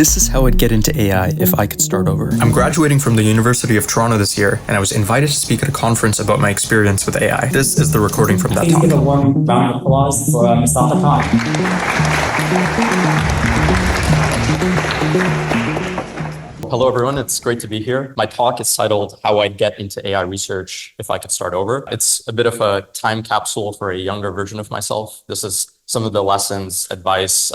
This is how I'd get into AI if I could start over. I'm graduating from the University of Toronto this year, and I was invited to speak at a conference about my experience with AI. This is the recording from that talk. Please give a warm round of applause for Mr. Khan. Hello, everyone. It's great to be here. My talk is titled How I'd Get into AI Research If I Could Start Over. It's a bit of a time capsule for a younger version of myself. This is some of the lessons, advice,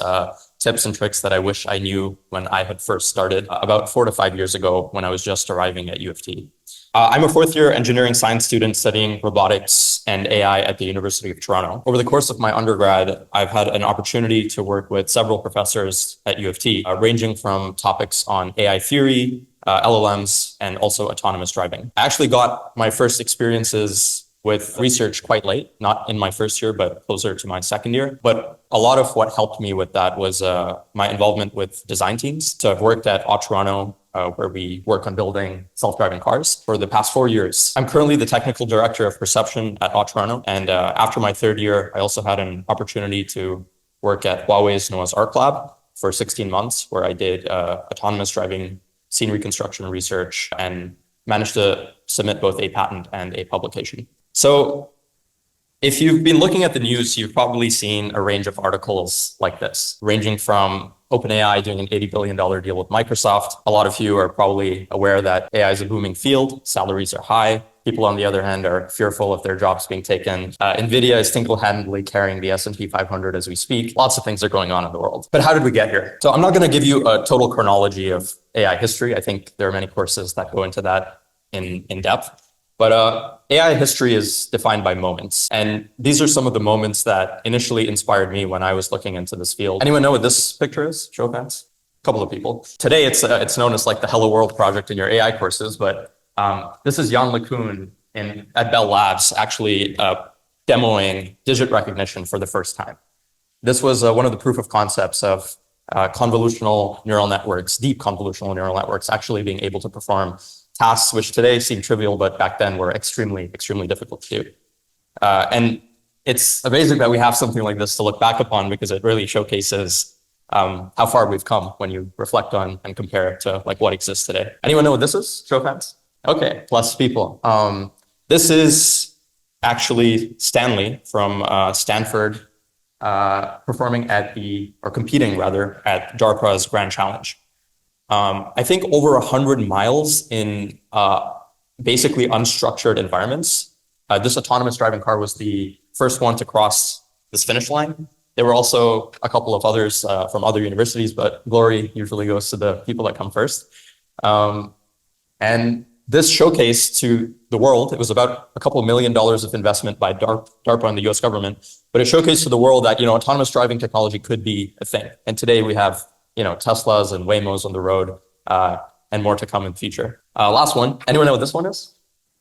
tips and tricks that I wish I knew when I had first started about 4 to 5 years ago when I was just arriving at UofT. I'm a fourth-year engineering science student studying robotics and AI at the University of Toronto. Over the course of my undergrad, I've had an opportunity to work with several professors at UofT, ranging from topics on AI theory, LLMs, and also autonomous driving. I actually got my first experiences with research quite late, not in my first year, but closer to my second year. But a lot of what helped me with that was my involvement with design teams. So I've worked at aUToronto, where we work on building self-driving cars for the past 4 years. I'm currently the technical director of perception at aUToronto. And after my third year, I also had an opportunity to work at Huawei's Noah's Ark Lab for 16 months, where I did autonomous driving scene reconstruction research and managed to submit both a patent and a publication. So if you've been looking at the news, you've probably seen a range of articles like this, ranging from OpenAI doing an $80 billion deal with Microsoft. A lot of you are probably aware that AI is a booming field. Salaries are high. People, on the other hand, are fearful of their jobs being taken. NVIDIA is single-handedly carrying the S&P 500 as we speak. Lots of things are going on in the world. But how did we get here? So I'm not going to give you a total chronology of AI history. I think there are many courses that go into that in depth. But AI history is defined by moments. And these are some of the moments that initially inspired me when I was looking into this field. Anyone know what this picture is? Show of hands. A couple of people. Today, it's known as like the Hello World project in your AI courses. But this is Jan LeCun at Bell Labs actually demoing digit recognition for the first time. This was one of the proof of concepts of convolutional neural networks, deep convolutional neural networks, actually being able to perform tasks which today seem trivial, but back then were extremely, extremely difficult to do. And it's amazing that we have something like this to look back upon because it really showcases how far we've come when you reflect on and compare it to like what exists today. Anyone know what this is? Show of hands. Okay, plus people. This is actually Stanley from Stanford performing competing rather at DARPA's Grand Challenge. I think over 100 miles in basically unstructured environments. This autonomous driving car was the first one to cross this finish line. There were also a couple of others from other universities, but glory usually goes to the people that come first. And this showcased to the world, it was about a couple $1 million of investment by DARPA and the US government, but it showcased to the world that, autonomous driving technology could be a thing. And today we have Teslas and Waymos on the road, and more to come in the future. Last one. Anyone know what this one is?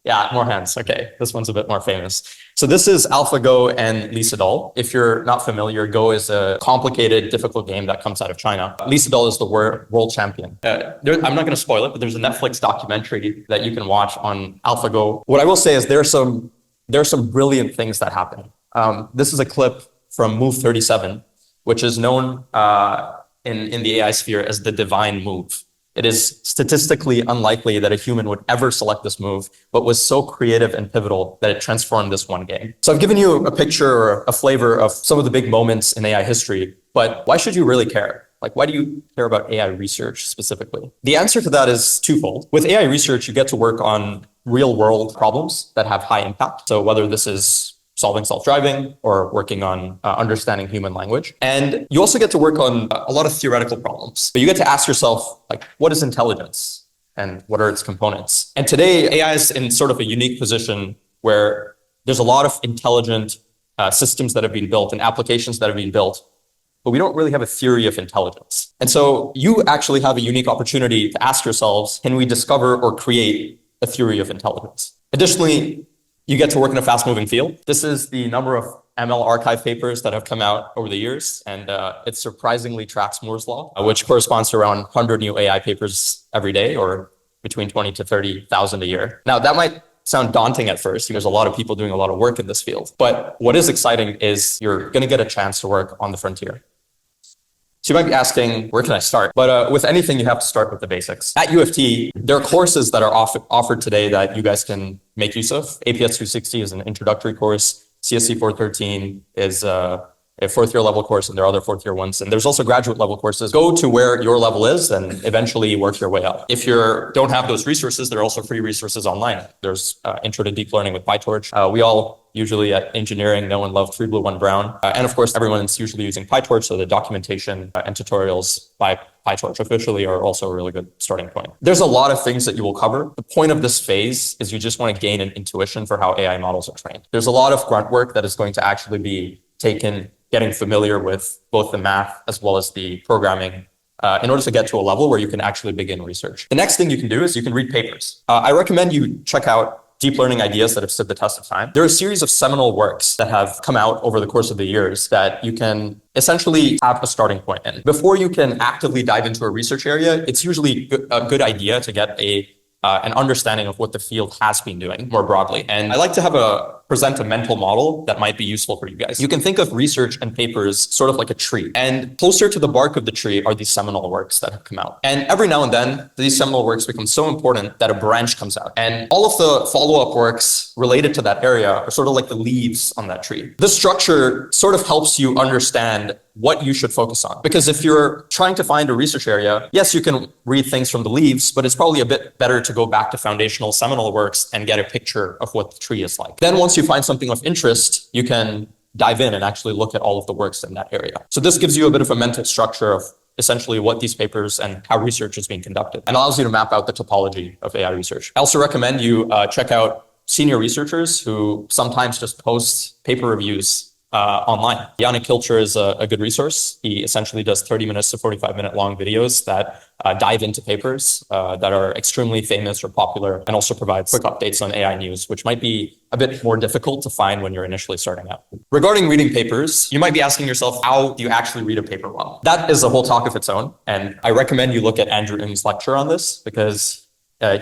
Yeah, more hands. Okay, this one's a bit more famous. So this is AlphaGo and Lisa Doll. If you're not familiar, Go is a complicated, difficult game that comes out of China. Lisa Doll is the world champion. I'm not going to spoil it, but there's a Netflix documentary that you can watch on AlphaGo. What I will say is there are some brilliant things that happen. This is a clip from Move 37, which is known in the AI sphere as the divine move. It is statistically unlikely that a human would ever select this move, but was so creative and pivotal that it transformed this one game. So I've given you a picture or a flavor of some of the big moments in AI history, but why should you really care? Like, why do you care about AI research specifically? The answer to that is twofold. With AI research, you get to work on real world problems that have high impact. So whether this is solving self-driving or working on understanding human language. And you also get to work on a lot of theoretical problems. But you get to ask yourself, like, what is intelligence and what are its components? And today, AI is in sort of a unique position where there's a lot of intelligent systems that have been built and applications that have been built, but we don't really have a theory of intelligence. And so you actually have a unique opportunity to ask yourselves, can we discover or create a theory of intelligence? Additionally, you get to work in a fast-moving field. This is the number of ML archive papers that have come out over the years, and it surprisingly tracks Moore's law, which corresponds to around 100 new AI papers every day, or between 20 to 30,000 a year. Now, that might sound daunting at first. There's a lot of people doing a lot of work in this field, but what is exciting is you're going to get a chance to work on the frontier. So you might be asking, where can I start? But with anything, you have to start with the basics. At UofT, there are courses that are offered today that you guys can make use of. APS 260 is an introductory course. CSC 413 is a fourth year level course, and there are other fourth year ones. And there's also graduate level courses. Go to where your level is and eventually work your way up. If you don't have those resources, there are also free resources online. There's Intro to Deep Learning with PyTorch. We all usually at engineering know and love 3 Blue 1 Brown. And of course, everyone's usually using PyTorch, so the documentation and tutorials by PyTorch officially are also a really good starting point. There's a lot of things that you will cover. The point of this phase is you just want to gain an intuition for how AI models are trained. There's a lot of grunt work that is going to actually be taken getting familiar with both the math as well as the programming in order to get to a level where you can actually begin research. The next thing you can do is you can read papers. I recommend you check out deep learning ideas that have stood the test of time. There are a series of seminal works that have come out over the course of the years that you can essentially have a starting point in. Before you can actively dive into a research area, it's usually a good idea to get an understanding of what the field has been doing more broadly. And I like to present a mental model that might be useful for you guys. You can think of research and papers sort of like a tree, and closer to the bark of the tree are these seminal works that have come out. And every now and then, these seminal works become so important that a branch comes out. And all of the follow-up works related to that area are sort of like the leaves on that tree. This structure sort of helps you understand what you should focus on. Because if you're trying to find a research area, yes, you can read things from the leaves, but it's probably a bit better to go back to foundational seminal works and get a picture of what the tree is like. Then once you find something of interest, you can dive in and actually look at all of the works in that area. So this gives you a bit of a mental structure of essentially what these papers and how research is being conducted, and allows you to map out the topology of AI research. I also recommend you check out senior researchers who sometimes just post paper reviews online. Yannick Kilcher is a good resource. He essentially does 30 minutes to 45-minute long videos that dive into papers that are extremely famous or popular, and also provides quick updates on AI news, which might be a bit more difficult to find when you're initially starting out. Regarding reading papers, you might be asking yourself, how do you actually read a paper well? That is a whole talk of its own, and I recommend you look at Andrew Ng's lecture on this, because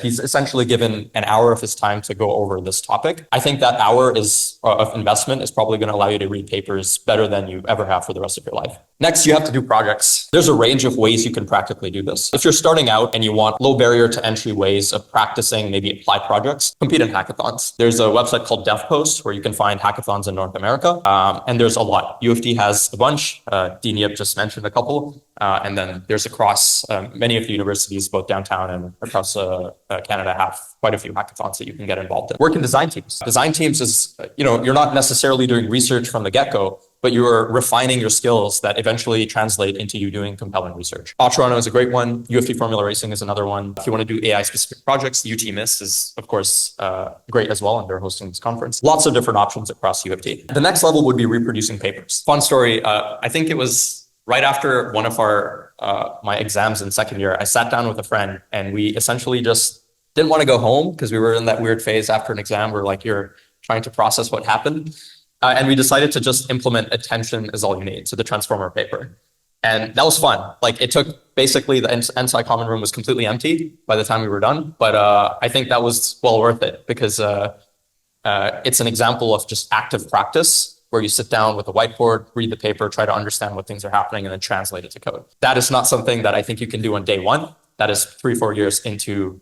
he's essentially given an hour of his time to go over this topic. I think that hour of investment is probably going to allow you to read papers better than you ever have for the rest of your life. Next, you have to do projects. There's a range of ways you can practically do this. If you're starting out and you want low barrier to entry ways of practicing maybe applied projects, compete in hackathons. There's a website called DevPost where you can find hackathons in North America, and there's a lot. UofT has a bunch. Dean Yip just mentioned a couple. And then there's across many of the universities, both downtown and across Canada, have quite a few hackathons that you can get involved in. Work in design teams. Design teams is, you're not necessarily doing research from the get-go, but you're refining your skills that eventually translate into you doing compelling research. aUToronto is a great one. UofT Formula Racing is another one. If you want to do AI-specific projects, UTMIST is, of course, great as well, and they're hosting this conference. Lots of different options across UofT. The next level would be reproducing papers. Fun story. I think it was right after one of my exams in second year, I sat down with a friend, and we essentially just didn't want to go home because we were in that weird phase after an exam where like you're trying to process what happened. And we decided to just implement attention is all you need. So the transformer paper. And that was fun. Like it took basically the NSci common room was completely empty by the time we were done. But I think that was well worth it because it's an example of just active practice where you sit down with a whiteboard, read the paper, try to understand what things are happening, and then translate it to code. That is not something that I think you can do on day one. That is 3-4 years into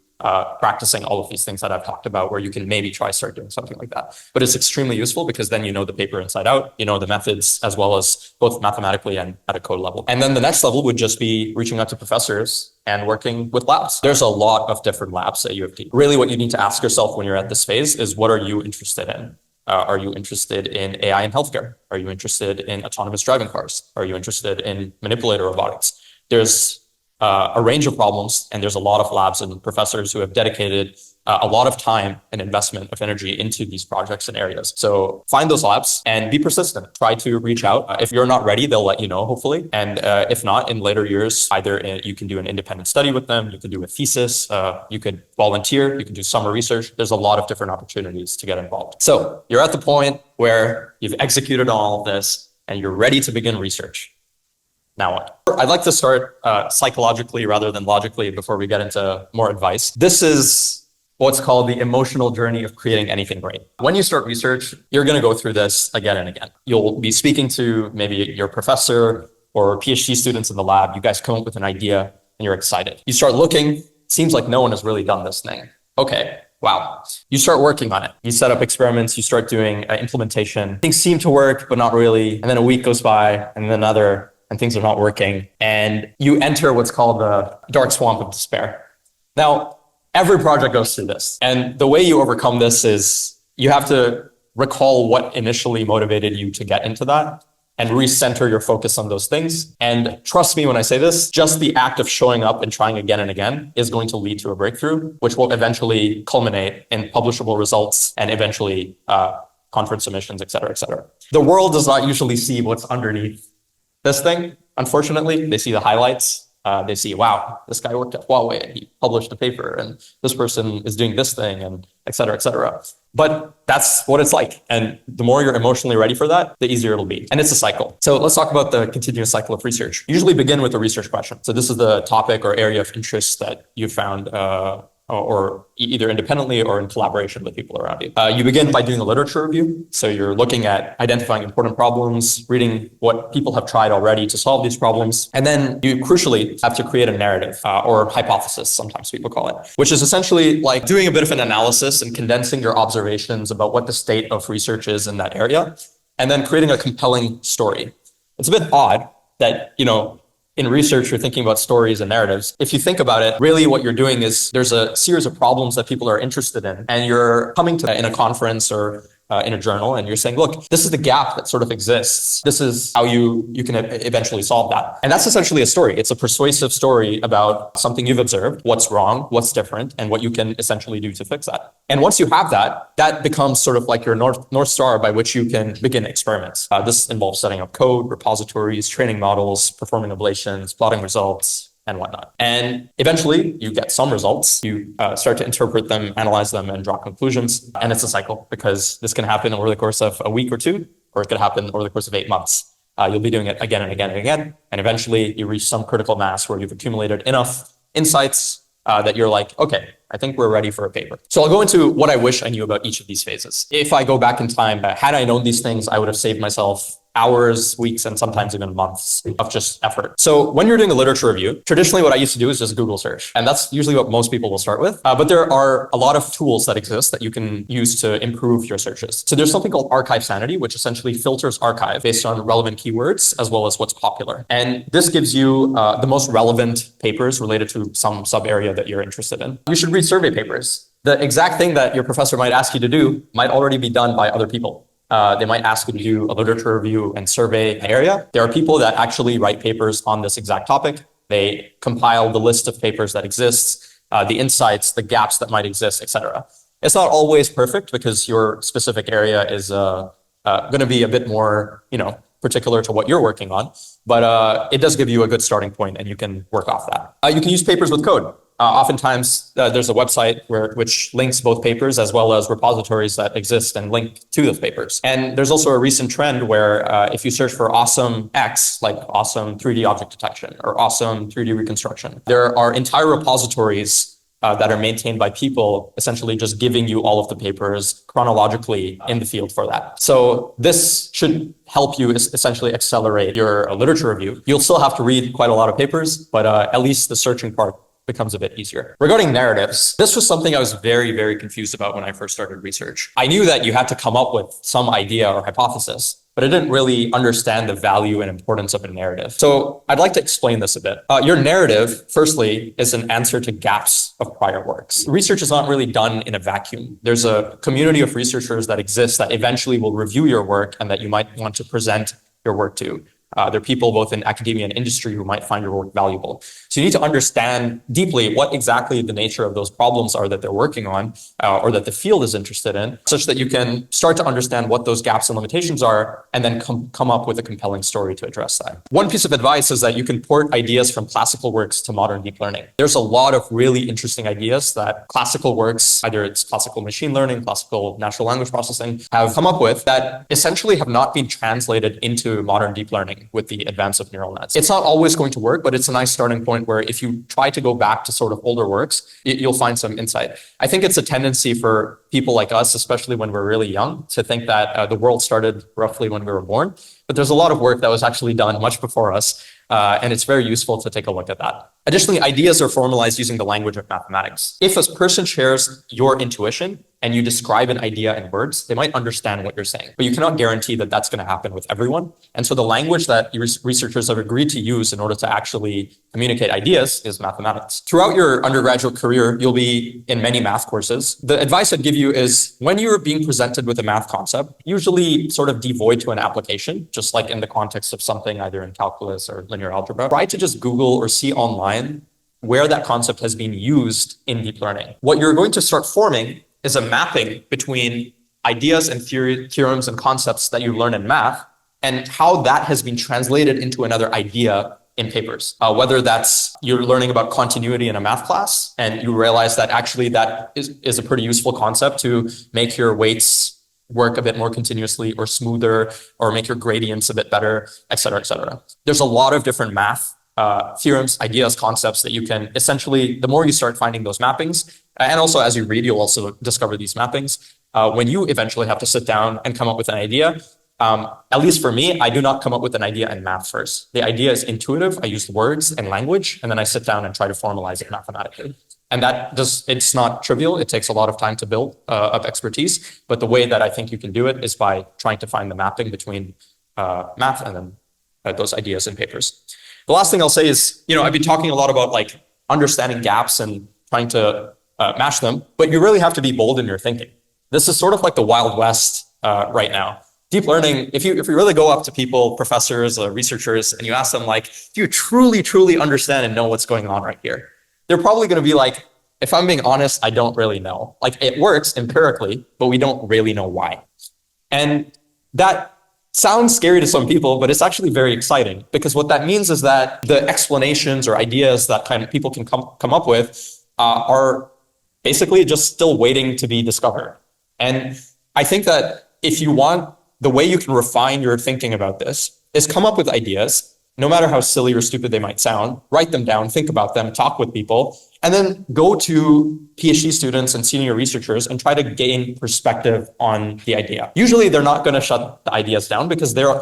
practicing all of these things that I've talked about, where you can maybe start doing something like that. But it's extremely useful because then you know the paper inside out, you know the methods as well as both mathematically and at a code level. And then the next level would just be reaching out to professors and working with labs. There's a lot of different labs at UofT. Really what you need to ask yourself when you're at this phase is, what are you interested in? Are you interested in AI in healthcare? Are you interested in autonomous driving cars? Are you interested in manipulator robotics? There's a range of problems, and there's a lot of labs and professors who have dedicated a lot of time and investment of energy into these projects and areas. So find those labs and be persistent. Try to reach out. If you're not ready, they'll let you know, hopefully. And if not, in later years, either you can do an independent study with them, you can do a thesis, you could volunteer, you can do summer research. There's a lot of different opportunities to get involved. So you're at the point where you've executed all of this and you're ready to begin research. Now what? I'd like to start psychologically rather than logically before we get into more advice. This is what's called the emotional journey of creating anything great. When you start research, you're going to go through this again and again. You'll be speaking to maybe your professor, or PhD students in the lab, you guys come up with an idea and you're excited. You start looking, seems like no one has really done this thing. Okay, wow. You start working on it. You set up experiments, you start doing implementation. Things seem to work, but not really. And then a week goes by and then another, and things are not working. And you enter what's called the dark swamp of despair. Now, every project goes through this. And the way you overcome this is you have to recall what initially motivated you to get into that and recenter your focus on those things. And trust me when I say this, just the act of showing up and trying again and again is going to lead to a breakthrough, which will eventually culminate in publishable results and eventually conference submissions, et cetera, et cetera. The world does not usually see what's underneath this thing. Unfortunately, they see the highlights. They see, wow, this guy worked at Huawei and he published a paper and this person is doing this thing and et cetera, et cetera. But that's what it's like. And the more you're emotionally ready for that, the easier it'll be. And it's a cycle. So let's talk about the continuous cycle of research. You usually begin with a research question. So this is the topic or area of interest that you found or either independently or in collaboration with people around you. You begin by doing a literature review. So you're looking at identifying important problems, reading what people have tried already to solve these problems. And then you crucially have to create a narrative or hypothesis, sometimes people call it, which is essentially like doing a bit of an analysis and condensing your observations about what the state of research is in that area, and then creating a compelling story. It's a bit odd that, in research, you're thinking about stories and narratives. If you think about it, really what you're doing is there's a series of problems that people are interested in, and you're coming to that in a conference or in a journal, and you're saying, look, this is the gap that sort of exists. This is how you can eventually solve that. And that's essentially a story. It's a persuasive story about something you've observed, what's wrong, what's different, and what you can essentially do to fix that. And once you have that, that becomes sort of like your North Star by which you can begin experiments. This involves setting up code, repositories, training models, performing ablations, plotting results, and whatnot. And eventually you get some results, you start to interpret them, analyze them, and draw conclusions. And it's a cycle because this can happen over the course of a week or two, or it could happen over the course of 8 months. You'll be doing it again and again and again. And eventually you reach some critical mass where you've accumulated enough insights that you're like, okay, I think we're ready for a paper. So I'll go into what I wish I knew about each of these phases. If I go back in time, had I known these things, I would have saved myself hours, weeks, and sometimes even months of just effort. So when you're doing a literature review, traditionally what I used to do is just Google search. And that's usually what most people will start with. But there are a lot of tools that exist that you can use to improve your searches. So there's something called Archive Sanity, which essentially filters archive based on relevant keywords as well as what's popular. And this gives you the most relevant papers related to some sub area that you're interested in. You should read survey papers. The exact thing that your professor might ask you to do might already be done by other people. They might ask you to do a literature review and survey an area. There are people that actually write papers on this exact topic. They compile the list of papers that exists, the insights, the gaps that might exist, etc. It's not always perfect because your specific area is going to be a bit more, particular to what you're working on, but it does give you a good starting point and you can work off that. You can use papers with code. Oftentimes, there's a website which links both papers as well as repositories that exist and link to those papers. And there's also a recent trend where if you search for awesome X, like awesome 3D object detection or awesome 3D reconstruction, there are entire repositories that are maintained by people essentially just giving you all of the papers chronologically in the field for that. So this should help you essentially accelerate your literature review. You'll still have to read quite a lot of papers, but at least the searching part becomes a bit easier. Regarding narratives, this was something I was very, very confused about when I first started research. I knew that you had to come up with some idea or hypothesis, but I didn't really understand the value and importance of a narrative. So I'd like to explain this a bit. Your narrative, firstly, is an answer to gaps of prior works. Research is not really done in a vacuum. There's a community of researchers that exists that eventually will review your work and that you might want to present your work to. There are people both in academia and industry who might find your work valuable. So you need to understand deeply what exactly the nature of those problems are that they're working on or that the field is interested in, such that you can start to understand what those gaps and limitations are and then come up with a compelling story to address that. One piece of advice is that you can port ideas from classical works to modern deep learning. There's a lot of really interesting ideas that classical works, either it's classical machine learning, classical natural language processing, have come up with that essentially have not been translated into modern deep learning. learning with the advance of neural nets. It's not always going to work, but it's a nice starting point where if you try to go back to sort of older works, you'll find some insight. I think it's a tendency for people like us, especially when we're really young, to think that the world started roughly when we were born. But there's a lot of work that was actually done much before us. And it's very useful to take a look at that. Additionally, ideas are formalized using the language of mathematics. If a person shares your intuition and you describe an idea in words, they might understand what you're saying, but you cannot guarantee that that's going to happen with everyone. And so the language that researchers have agreed to use in order to actually communicate ideas is mathematics. Throughout your undergraduate career, you'll be in many math courses. The advice I'd give you is when you're being presented with a math concept, usually sort of devoid to an application, just like in the context of something either in calculus or linear algebra, try to just Google or see online where that concept has been used in deep learning. What you're going to start forming is a mapping between ideas and theorems and concepts that you learn in math and how that has been translated into another idea in papers. Whether that's you're learning about continuity in a math class and you realize that actually that is a pretty useful concept to make your weights work a bit more continuously or smoother or make your gradients a bit better, et cetera, et cetera. There's a lot of different math theorems, ideas, concepts that you can essentially, the more you start finding those mappings, and also as you read, you'll also discover these mappings. When you eventually have to sit down and come up with an idea, at least for me, I do not come up with an idea in math first. The idea is intuitive. I use words and language, and then I sit down and try to formalize it mathematically. And it's not trivial. It takes a lot of time to build up expertise. But the way that I think you can do it is by trying to find the mapping between math and then those ideas in papers. The last thing I'll say is, I've been talking a lot about like understanding gaps and trying to match them, but you really have to be bold in your thinking. This is sort of like the Wild West right now. Deep learning, if you really go up to people, professors or researchers, and you ask them like, do you truly understand and know what's going on right here? They're probably going to be like, if I'm being honest, I don't really know. Like it works empirically, but we don't really know why. And that sounds scary to some people, but it's actually very exciting because what that means is that the explanations or ideas that kind of people can come up with are basically just still waiting to be discovered. And I think that if you want, the way you can refine your thinking about this is come up with ideas, no matter how silly or stupid they might sound, write them down, think about them, talk with people, and then go to PhD students and senior researchers and try to gain perspective on the idea. Usually they're not going to shut the ideas down because they're,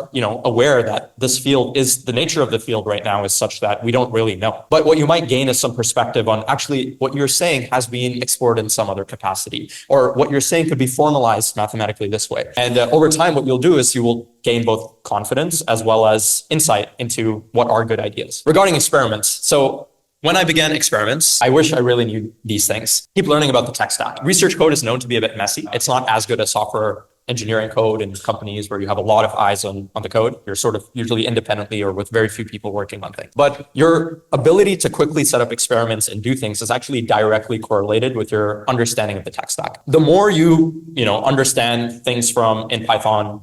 aware that this field is, the nature of the field right now is such that we don't really know. But what you might gain is some perspective on actually what you're saying has been explored in some other capacity, or what you're saying could be formalized mathematically this way. And over time, what you'll do is you will gain both confidence as well as insight into what are good ideas. Regarding experiments, so when I began experiments, I wish I really knew these things. Keep learning about the tech stack. Research code is known to be a bit messy. It's not as good as software engineering code in companies where you have a lot of eyes on the code. You're sort of usually independently or with very few people working on things. But your ability to quickly set up experiments and do things is actually directly correlated with your understanding of the tech stack. The more you understand things in Python,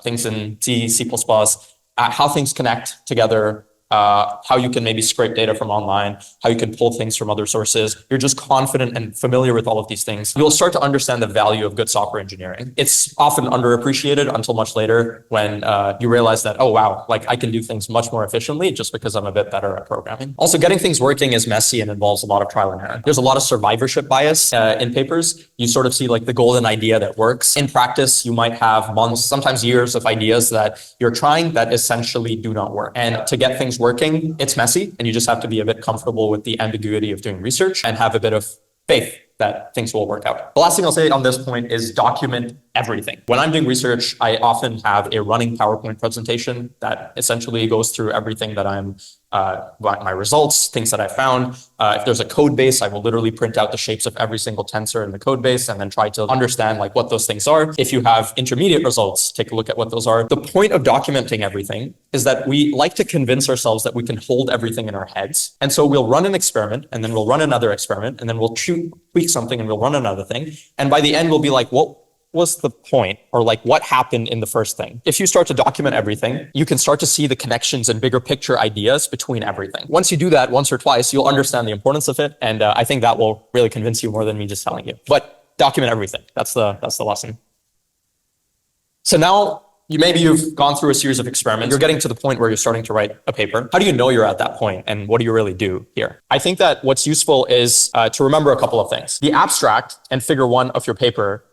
things in C++, how things connect together, how you can maybe scrape data from online, how you can pull things from other sources. You're just confident and familiar with all of these things. You'll start to understand the value of good software engineering. It's often underappreciated until much later when you realize that, oh, wow, like I can do things much more efficiently just because I'm a bit better at programming. Also, getting things working is messy and involves a lot of trial and error. There's a lot of survivorship bias in papers. You sort of see like the golden idea that works. In practice, you might have months, sometimes years of ideas that you're trying that essentially do not work. And to get things working, it's messy, and you just have to be a bit comfortable with the ambiguity of doing research and have a bit of faith that things will work out. The last thing I'll say on this point is document everything. When I'm doing research, I often have a running PowerPoint presentation that essentially goes through everything that I'm, my results, things that I found. If there's a code base, I will literally print out the shapes of every single tensor in the code base and then try to understand like what those things are. If you have intermediate results, take a look at what those are. The point of documenting everything is that we like to convince ourselves that we can hold everything in our heads. And so we'll run an experiment and then we'll run another experiment and then we'll tweak something and we'll run another thing. And by the end, we'll be like, what was the point? Or like what happened in the first thing? If you start to document everything, you can start to see the connections and bigger picture ideas between everything. Once you do that once or twice, you'll understand the importance of it. And I think that will really convince you more than me just telling you. But document everything. That's the lesson. So now, maybe you've gone through a series of experiments. You're getting to the point where you're starting to write a paper. How do you know you're at that point, and what do you really do here? I think that what's useful is to remember a couple of things. The abstract and figure 1 of your paper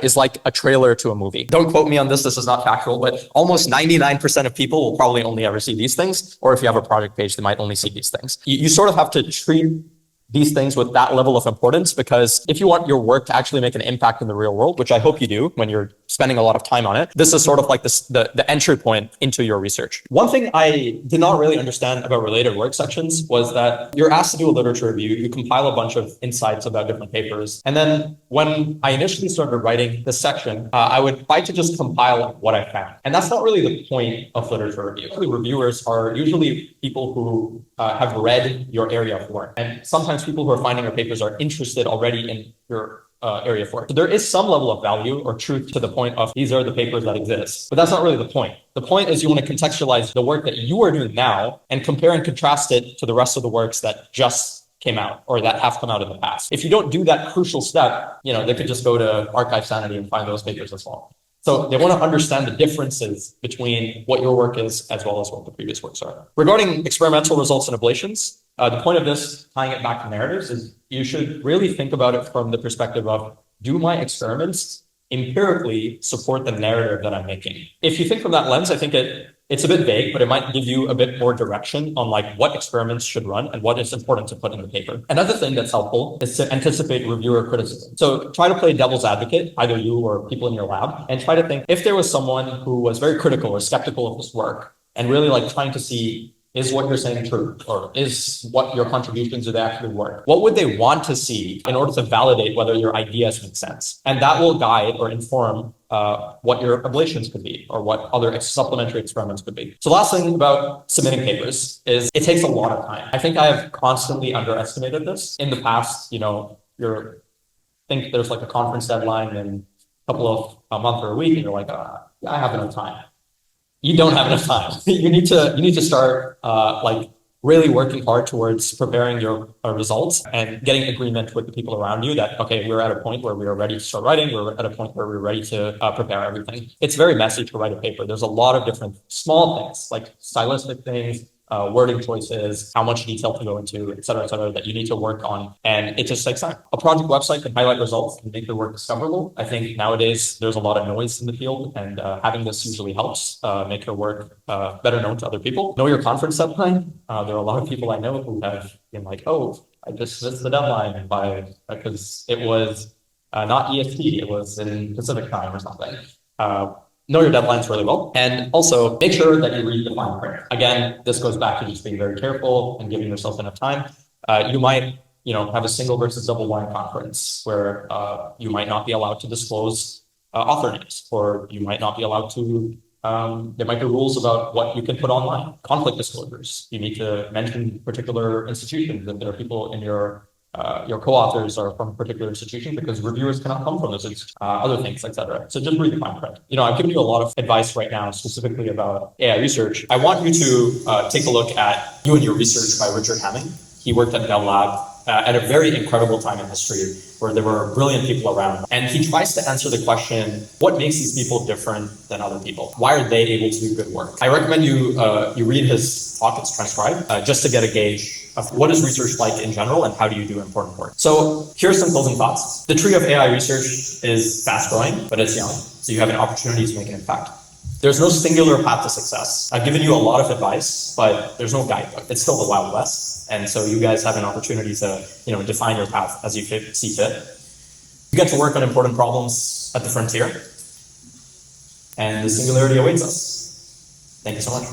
is like a trailer to a movie. Don't quote me on this is not factual, but almost 99% of people will probably only ever see these things, or if you have a project page, they might only see these things. You sort of have to treat these things with that level of importance, because if you want your work to actually make an impact in the real world, which I hope you do when you're spending a lot of time on it, this is sort of like the entry point into your research. One thing I did not really understand about related work sections was that you're asked to do a literature review, you compile a bunch of insights about different papers, and then when I initially started writing this section, I would try to just compile what I found. And that's not really the point of literature review. Reviewers are usually people who have read your area of work, and sometimes people who are finding your papers are interested already in your area of work. So there is some level of value or truth to the point of these are the papers that exist, but that's not really the point. The point is you want to contextualize the work that you are doing now and compare and contrast it to the rest of the works that just came out or that have come out in the past. If you don't do that crucial step, they could just go to Archive Sanity and find those papers as well. So they want to understand the differences between what your work is as well as what the previous works are. Regarding experimental results and ablations, the point of this, tying it back to narratives, is you should really think about it from the perspective of, do my experiments empirically support the narrative that I'm making? If you think from that lens, I think it's a bit vague, but it might give you a bit more direction on like what experiments should run and what is important to put in the paper. Another thing that's helpful is to anticipate reviewer criticism. So try to play devil's advocate, either you or people in your lab, and try to think if there was someone who was very critical or skeptical of this work and really like trying to see, is what you're saying true? Or is what your contributions do they actually work? What would they want to see in order to validate whether your ideas make sense? And that will guide or inform what your ablations could be or what other supplementary experiments could be. So last thing about submitting papers is it takes a lot of time. I think I have constantly underestimated this. In the past, think there's like a conference deadline in a couple of a month or a week, and you're like, I have enough time. You don't have enough time. You need to start really working hard towards preparing your results and getting agreement with the people around you that, okay, we're at a point where we are ready to start writing. We're at a point where we're ready to prepare everything. It's very messy to write a paper. There's a lot of different small things like stylistic things, wording choices, how much detail to go into, et cetera, that you need to work on. And it just takes time. A project website can highlight results and make the work discoverable. I think nowadays there's a lot of noise in the field, and having this usually helps make your work better known to other people. Know your conference deadline. There are a lot of people I know who have been like, oh, I just missed the deadline because it was not EST, it was in Pacific time or something. Know your deadlines really well, and also make sure that you read the fine print. Again, this goes back to just being very careful and giving yourself enough time. You might, have a single versus double blind conference where you might not be allowed to disclose author names, or you might not be allowed to. There might be rules about what you can put online. Conflict disclosures. You need to mention particular institutions, that there are people in your co-authors are from a particular institution, because reviewers cannot come from those institutions, other things, etc. So just read the fine print. I've given you a lot of advice right now, specifically about AI research. I want you to take a look at You and Your Research by Richard Hamming. He worked at Bell Lab at a very incredible time in history where there were brilliant people around. And he tries to answer the question, what makes these people different than other people? Why are they able to do good work? I recommend you read his talk, it's transcribed, just to get a gauge of what is research like in general and how do you do important work. So here's some closing thoughts. The tree of AI research is fast growing, but it's young. So you have an opportunity to make an impact. There's no singular path to success. I've given you a lot of advice, but there's no guidebook. It's still the Wild West. And so you guys have an opportunity to, define your path as you see fit. You get to work on important problems at the frontier, and the singularity awaits us. Thank you so much.